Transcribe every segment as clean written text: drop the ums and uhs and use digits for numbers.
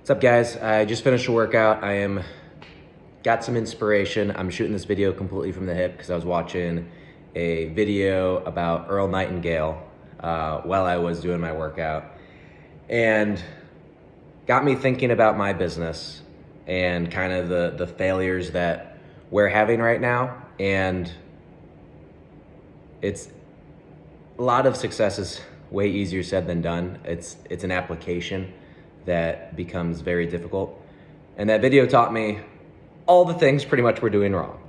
What's up, guys? I just finished a workout. Got some inspiration. I'm shooting this video completely from the hip because I was watching a video about Earl Nightingale while I was doing my workout, and got me thinking about my business and kind of the failures that we're having right now. And it's a lot of success is way easier said than done. It's an application that becomes very difficult. And that video taught me all the things pretty much we're doing wrong.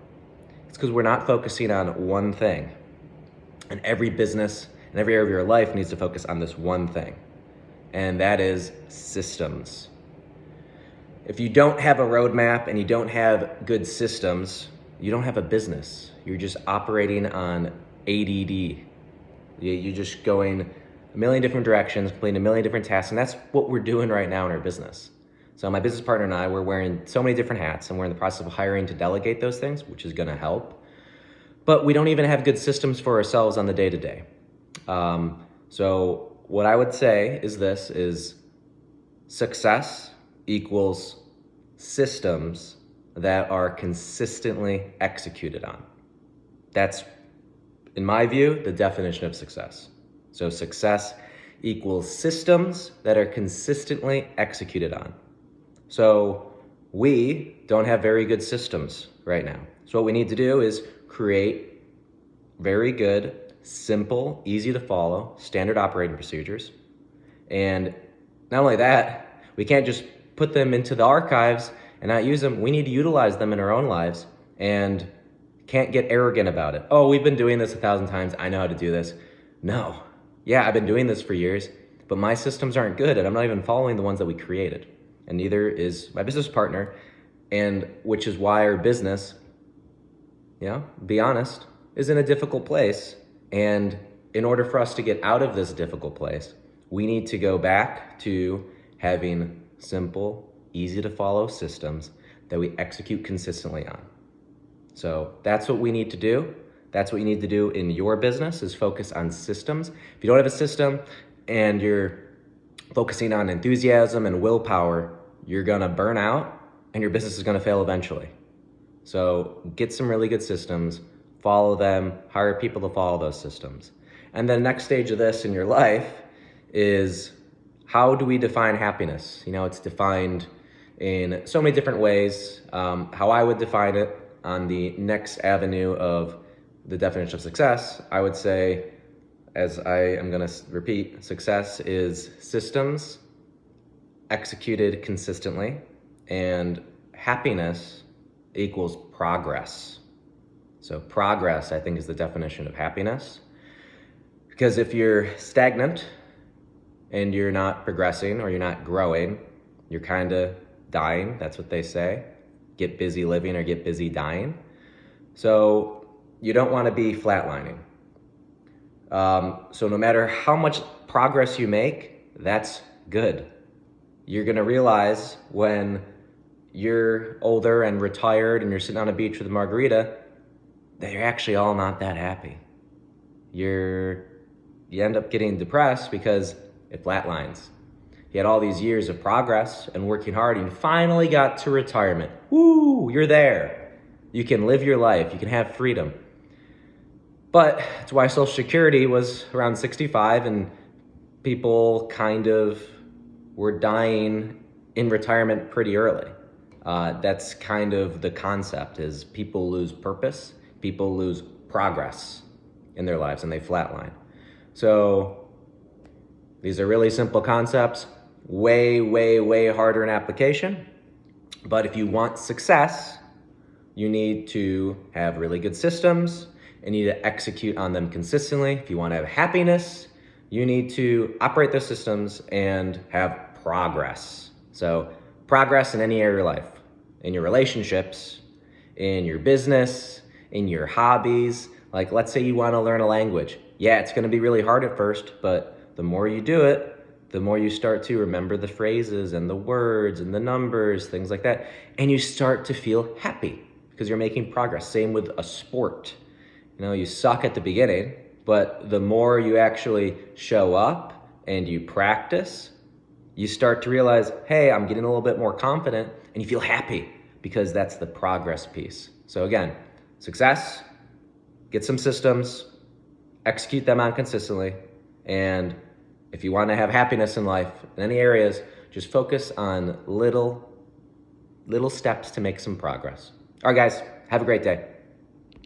It's because we're not focusing on one thing. And every business and every area of your life needs to focus on this one thing. And that is systems. If you don't have a roadmap and you don't have good systems, you don't have a business. You're just operating on ADD. You're just going a million different directions, completing a million different tasks, and that's what we're doing right now in our business. So my business partner and I, we're wearing so many different hats, and we're in the process of hiring to delegate those things, which is gonna help. But we don't even have good systems for ourselves on the day-to-day. So what I would say is success equals systems that are consistently executed on. That's, in my view, the definition of success. So success equals systems that are consistently executed on. So we don't have very good systems right now. So what we need to do is create very good, simple, easy to follow, standard operating procedures. And not only that, we can't just put them into the archives and not use them. We need to utilize them in our own lives and can't get arrogant about it. Oh, we've been doing this 1,000 times. I know how to do this. No. Yeah, I've been doing this for years, but my systems aren't good and I'm not even following the ones that we created. And neither is my business partner, and which is why our business, be honest, is in a difficult place. And in order for us to get out of this difficult place, we need to go back to having simple, easy to follow systems that we execute consistently on. So that's what we need to do. That's what you need to do in your business, is focus on systems. If you don't have a system and you're focusing on enthusiasm and willpower, you're gonna burn out and your business is gonna fail eventually. So get some really good systems, follow them, hire people to follow those systems. And the next stage of this in your life is, how do we define happiness? It's defined in so many different ways. How I would define it on the next avenue of the definition of success, I would say, as I am gonna repeat, success is systems executed consistently, and happiness equals progress. So progress, I think, is the definition of happiness. Because if you're stagnant and you're not progressing or you're not growing, you're kind of dying. That's what they say. Get busy living or get busy dying. So you don't want to be flatlining. So no matter how much progress you make, that's good. You're gonna realize when you're older and retired and you're sitting on a beach with a margarita that you're actually all not that happy. You end up getting depressed because it flatlines. You had all these years of progress and working hard, and you finally got to retirement. Woo, you're there. You can live your life, you can have freedom. But that's why Social Security was around 65, and people kind of were dying in retirement pretty early. That's kind of the concept, is people lose purpose, people lose progress in their lives, and they flatline. So these are really simple concepts, way, way, way harder in application. But if you want success, you need to have really good systems and you need to execute on them consistently. If you want to have happiness, you need to operate those systems and have progress. So progress in any area of your life, in your relationships, in your business, in your hobbies. Like, let's say you want to learn a language. Yeah, it's going to be really hard at first, but the more you do it, the more you start to remember the phrases and the words and the numbers, things like that, and you start to feel happy because you're making progress. Same with a sport. You suck at the beginning, but the more you actually show up and you practice, you start to realize, hey, I'm getting a little bit more confident, and you feel happy because that's the progress piece. So again, success, get some systems, execute them on consistently, and if you want to have happiness in life in any areas, just focus on little steps to make some progress. All right, guys, have a great day.